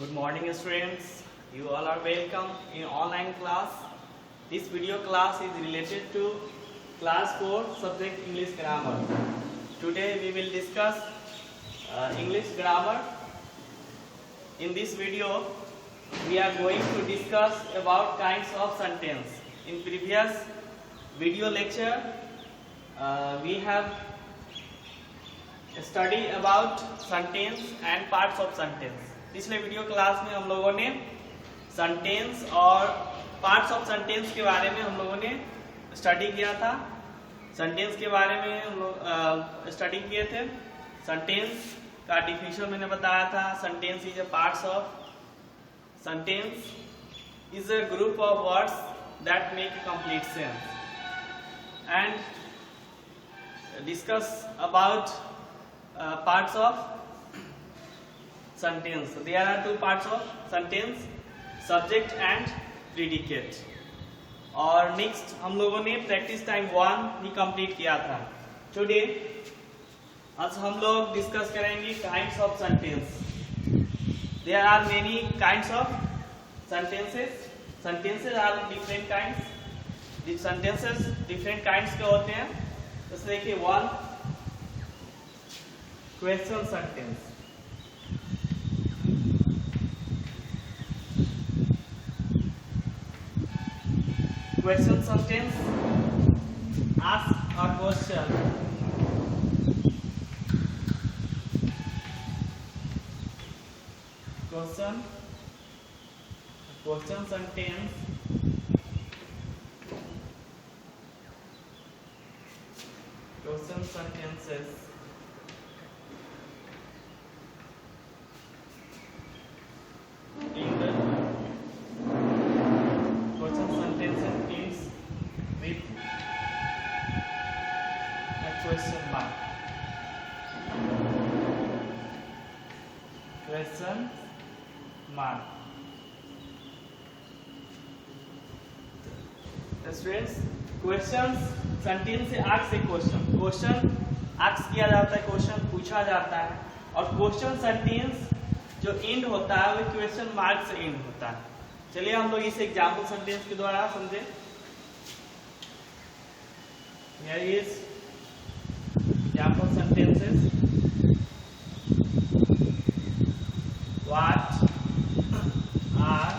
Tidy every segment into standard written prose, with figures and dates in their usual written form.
Good morning students, you all are welcome in online class. This video class is related to class 4 subject English grammar. Today we will discuss English grammar. In this video we are going to discuss about kinds of sentence. In previous video lecture we have studied about sentence and parts of sentence. पिछले video class में हम लोगों ने sentence और parts of sentence के बारे में हम लोगों ने स्टडी किया था। सेंटेंस के बारे में हम लोग स्टडी किए थे। सेंटेंस का डिफिनेशन मैंने बताया था। Sentence is a parts of sentence is a group of words that make complete sense and discuss about parts of sentence. There are two parts of sentence, subject and predicate. और next हम लोगों ने practice time 1 भी complete किया था। Today आज हम लोग डिस्कस करेंगे kinds of sentence. There are many kinds of sentences. Sentences are different kinds. The sentences different kinds के होते हैं। जैसे देखिए 1 question sentence. Question sentence ask a question. Question sentence question sentences question mark. Students, questions sentence से ask से question ask किया जाता है, क्वेश्चन पूछा जाता है और क्वेश्चन सेंटेंस जो एंड होता है वो क्वेश्चन मार्क से एंड होता है। चलिए हम लोग इस एग्जांपल सेंटेंस के द्वारा समझे। Here is example sentences. What are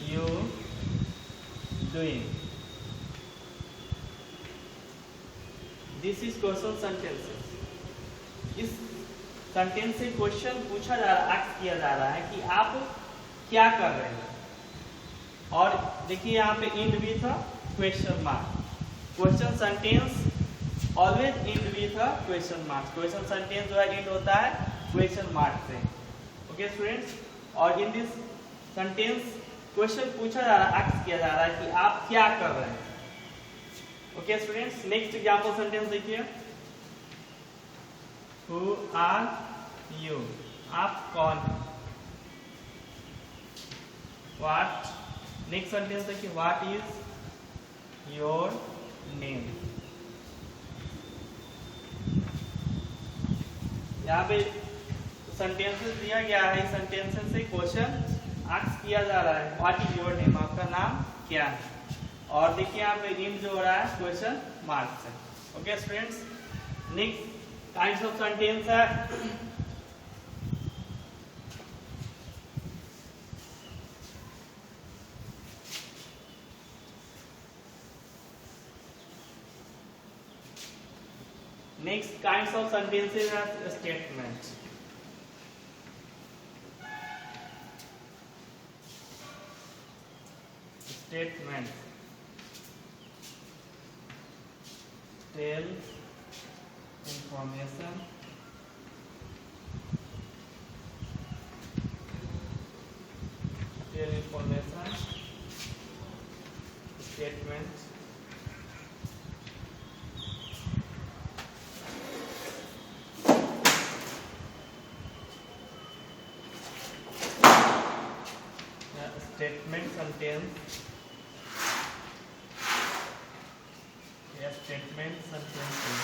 you doing? This is question sentences. इस सेंटेंस से क्वेश्चन पूछा जा रहा है, आस्क किया जा रहा है कि आप क्या कर रहे हैं। और देखिए यहाँ पे and with a question mark. Question sentence always and with a question mark. Question sentence जो है एंड होता है क्वेश्चन मार्क से। ओके स्टूडेंट्स, और इन दिस सेंटेंस क्वेश्चन पूछा जा रहा है, आस्क किया जा रहा है कि आप क्या कर रहे हैं। Okay students, next example sentence देखिए। Who are you? आप कौन हैं। व्हाट, नेक्स्ट सेंटेंस देखिए। What is your name? यहाँ पे सेंटेंसेस दिया गया है, सेंटेंसेस से क्वेश्चन आस्क किया जा रहा है। What is your name? आपका नाम क्या है? और देखिए यहाँ पे एंड जो हो रहा है क्वेश्चन मार्क से। Okay students, next kinds of sentence है next kinds of sentences are statement. Statement tell information statement statement sentence statement sentences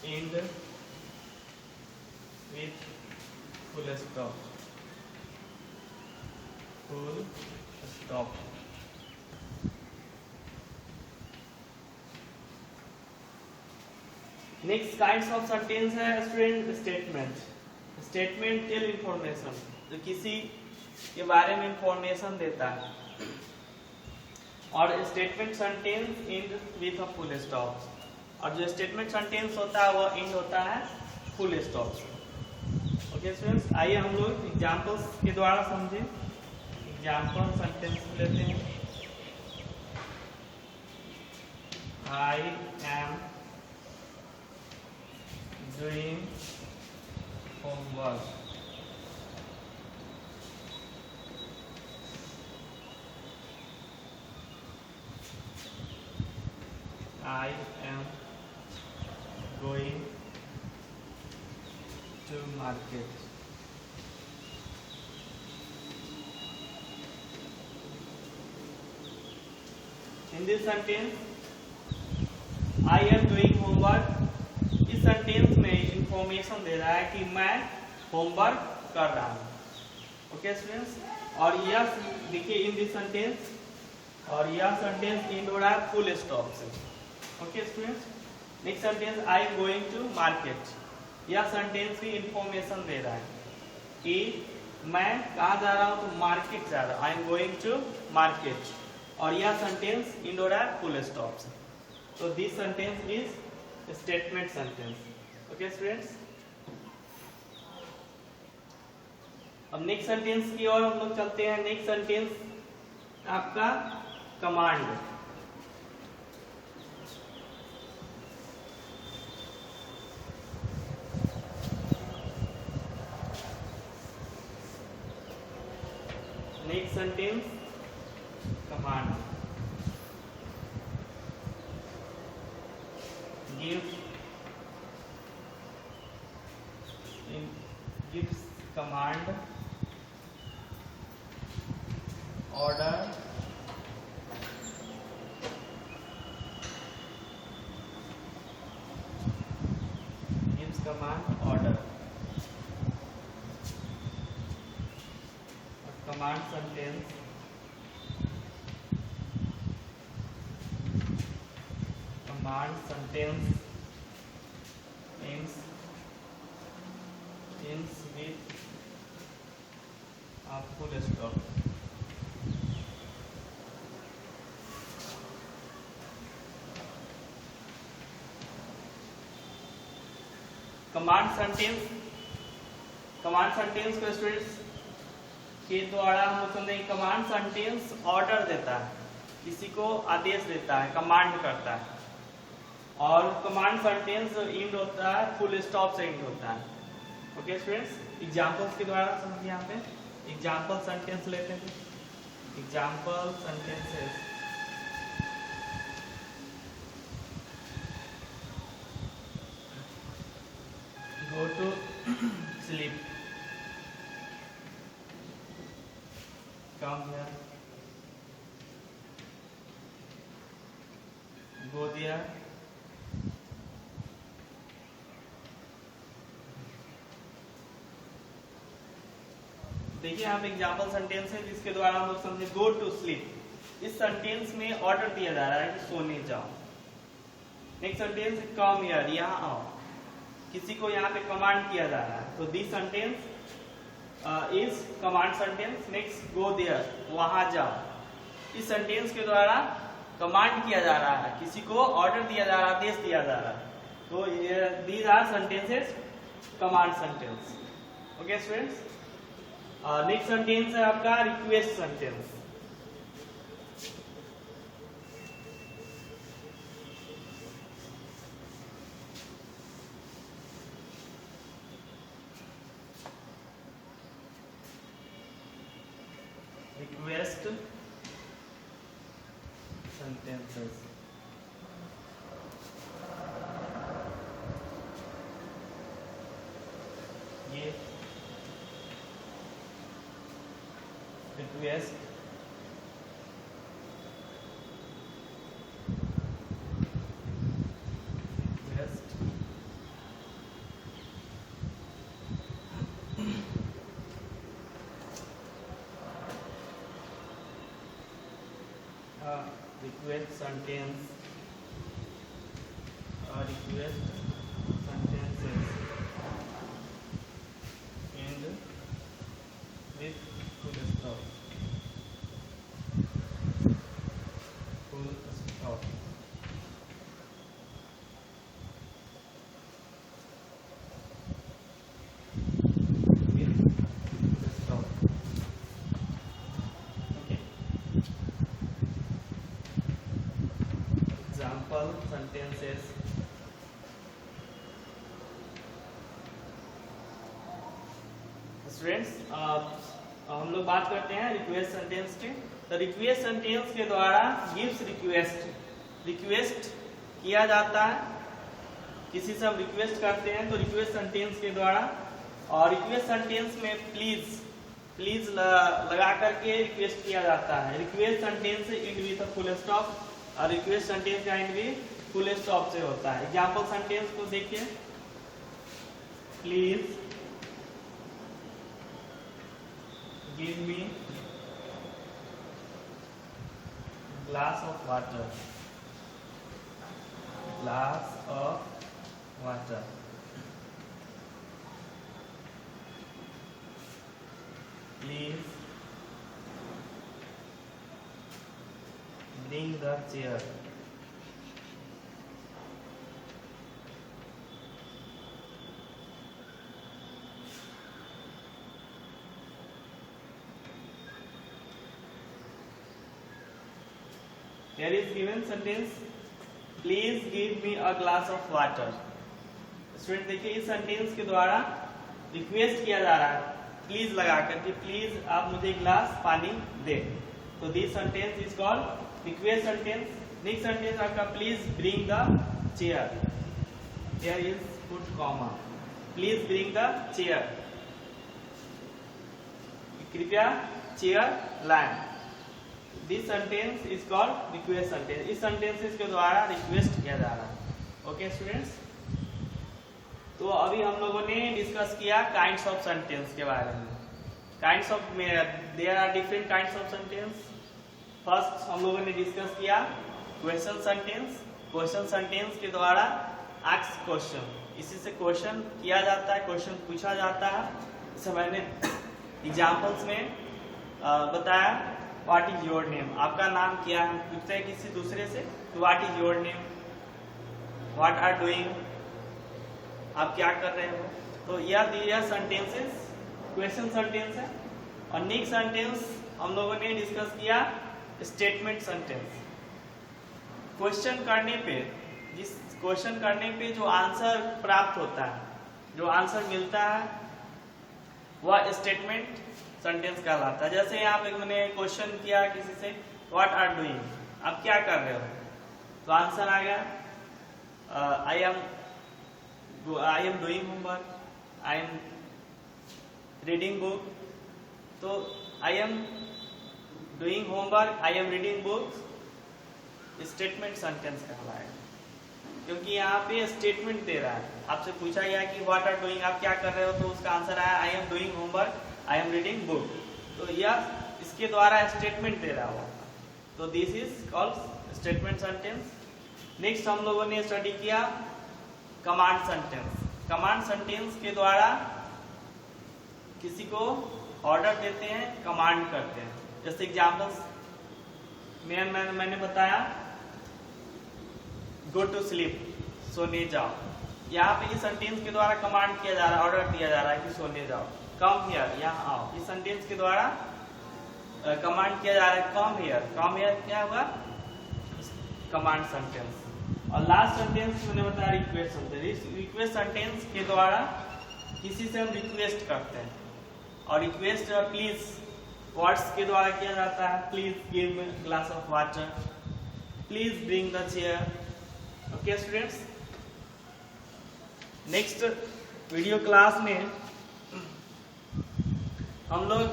and with full stop. Full stop. Next kinds of sentence है student statement. Statement tell information, जो किसी के बारे में information देता है. और statement sentence end with a full stop. और जो स्टेटमेंट सेंटेंस होता है वो एंड होता है फुल स्टॉप से. ओके स्टूडेंट्स, आइए हम लोग एग्जांपल्स के द्वारा समझें. एग्जांपल सेंटेंस लेते हैं. I am doing homework. I am going to market. In this sentence, I am doing homework. इस सेंटेंस में इंफॉर्मेशन दे रहा है कि मैं होमवर्क कर रहा हूँ. ओके स्टूडेंट्स, और यह देखिए इन दिस सेंटेंस, और यह सेंटेंस एंड हो रहा है फुल स्टॉप से. Okay students, next sentence I am going to market. यह सेंटेंस भी इंफॉर्मेशन दे रहा है कि मैं कहाँ जा रहा हूँ, तो मार्केट जा रहा हूँ. I am going to market, और यह सेंटेंस एंड हो रहा है फुल स्टॉप से. तो this sentence is statement sentence. Okay students, अब नेक्स्ट सेंटेंस की ओर हम लोग चलते हैं. नेक्स्ट सेंटेंस आपका command. Next sentence command. gives command, order, gives command, order. Command sentence. Command sentence ends with a full stop. Command sentence को students के द्वारा हम लोग समझेंगे. कमांड सेंटेंस ऑर्डर देता है, किसी को आदेश देता है, कमांड करता है. और कमांड सेंटेंस एंड होता है फुल स्टॉप से एंड होता है. ओके स्टूडेंट्स, एग्जांपल्स के द्वारा समझिए. यहाँ पे एग्जांपल सेंटेंस लेते हैं. Example sentences. Go to sleep. Come here. Go there. देखिए यहाँ पे एग्जाम्पल सेंटेंस है जिसके द्वारा हम लोग समझे. Go to sleep. इस सेंटेंस में ऑर्डर दिया जा रहा है कि सोने जाओ. नेक्स्ट सेंटेंस कम हियर, यहाँ आओ. किसी को यहाँ पे कमांड किया जा रहा है. तो this sentence is command sentence. Next go there, वहां जाओ. इस सेंटेंस के द्वारा कमांड किया जा रहा है, किसी को ऑर्डर दिया जा रहा है, आदेश दिया जा रहा है. तो these are sentences command sentence. Okay students, next sentence है आपका रिक्वेस्ट सेंटेंस. Request sentences. ये request request sentence request sentences end with full stop. Full stop. Example sentences. Students हम लोग बात करते हैं रिक्वेस्ट सेंटेंस के। तो रिक्वेस्ट सेंटेंस के द्वारा गिव्स रिक्वेस्ट किया जाता है, किसी से हम रिक्वेस्ट करते हैं तो रिक्वेस्ट सेंटेंस के द्वारा। और रिक्वेस्ट सेंटेंस में प्लीज लगा करके रिक्वेस्ट किया जाता है। Request sentence and with full stop और रिक्वेस्ट सेंटेंस का एंड भी फुल स्टॉप से होता है। एग्जांपल सेंटेंस को देखिए, please give me glass of water, glass of water. Please bring the chair. Here is given sentence, please give me a glass of water. Student देखिए इस sentence के द्वारा रिक्वेस्ट किया जा रहा है, प्लीज लगा करके, प्लीज आप मुझे गिलास पानी दे। तो this sentence is called request sentence. Next sentence आपका please bring the chair, here is put comma, please bring the chair, कृपया चेयर लाएं। This sentence is called request sentence. इस सेंटेंसेस के द्वारा रिक्वेस्ट किया जा रहा है। ओके स्टूडेंट्स, तो अभी हम लोगों ने डिस्कस किया काइंड्स ऑफ सेंटेंस के बारे में। Kinds of there are different kinds of sentence. First हम लोगों ने डिस्कस किया क्वेश्चन सेंटेंस। क्वेश्चन सेंटेंस के द्वारा आस्क क्वेश्चन, इसी से क्वेश्चन किया जाता है, क्वेश्चन पूछा जाता है। जैसे मैंने एग्जाम्पल्स में बताया, व्हाट इज योर नेम, आपका नाम क्या है, पूछते हैं किसी दूसरे से, तो what is your name, what are doing, आप क्या कर रहे हो। तो यह सेंटेंसेस क्वेश्चन सेंटेंस है। और नेक्स्ट सेंटेंस हम लोगों ने डिस्कस किया स्टेटमेंट सेंटेंस। क्वेश्चन करने पे, जिस क्वेश्चन करने पे जो आंसर प्राप्त होता है, जो आंसर मिलता है, वह स्टेटमेंट सेंटेंस कहलाता है। जैसे यहाँ पे मैंने क्वेश्चन किया किसी से, व्हाट आर डूइंग, आप क्या कर रहे हो, तो आंसर आ गया I am doing homework, I am reading book. तो I am doing homework, I am reading books statement sentence कहलाएगा, क्योंकि यहाँ पे स्टेटमेंट दे रहा है। आपसे पूछा गया कि व्हाट आर डूइंग, आप क्या कर रहे हो, तो उसका आंसर आया आई am doing homework, I am reading book. तो यह इसके द्वारा स्टेटमेंट दे रहा हुआ, तो this is called statement sentence. Next हम लोगों ने स्टडी किया कमांड सेंटेंस। कमांड सेंटेंस के द्वारा किसी को ऑर्डर देते हैं, कमांड करते हैं। जैसे एग्जाम्पल्स मैंने बताया, गो टू स्लीप, सोने जाओ। यहाँ पे इस सेंटेंस के द्वारा कमांड किया जा रहा है, ऑर्डर दिया जा रहा है कि सोने जाओ। कम हियर, यहाँ आओ, इस सेंटेंस के द्वारा कमांड किया जा रहा है कम हियर। कम हियर क्या होगा, कमांड सेंटेंस। और लास्ट सेंटेंस मैंने बताया रिक्वेस्ट सेंटेंस। रिक्वेस्ट सेंटेंस के द्वारा किसी से हम रिक्वेस्ट करते हैं, और रिक्वेस्ट प्लीज वर्ड्स के द्वारा किया जाता है, please give me glass of water, please bring the chair. Okay students, next video class में हम लोग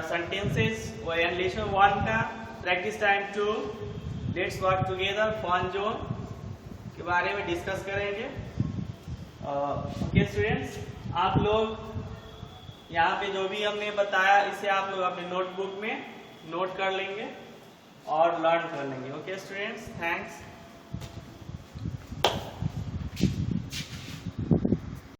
सेंटेंसेस लेसन 1 का practice time 2 let's work together fun zone के बारे में डिस्कस करेंगे। ओके स्टूडेंट्स, आप लोग यहाँ पे जो भी हमने बताया, इसे आप लोग अपने नोटबुक में नोट कर लेंगे। और लर्न कर लेंगे। Okay students, thanks.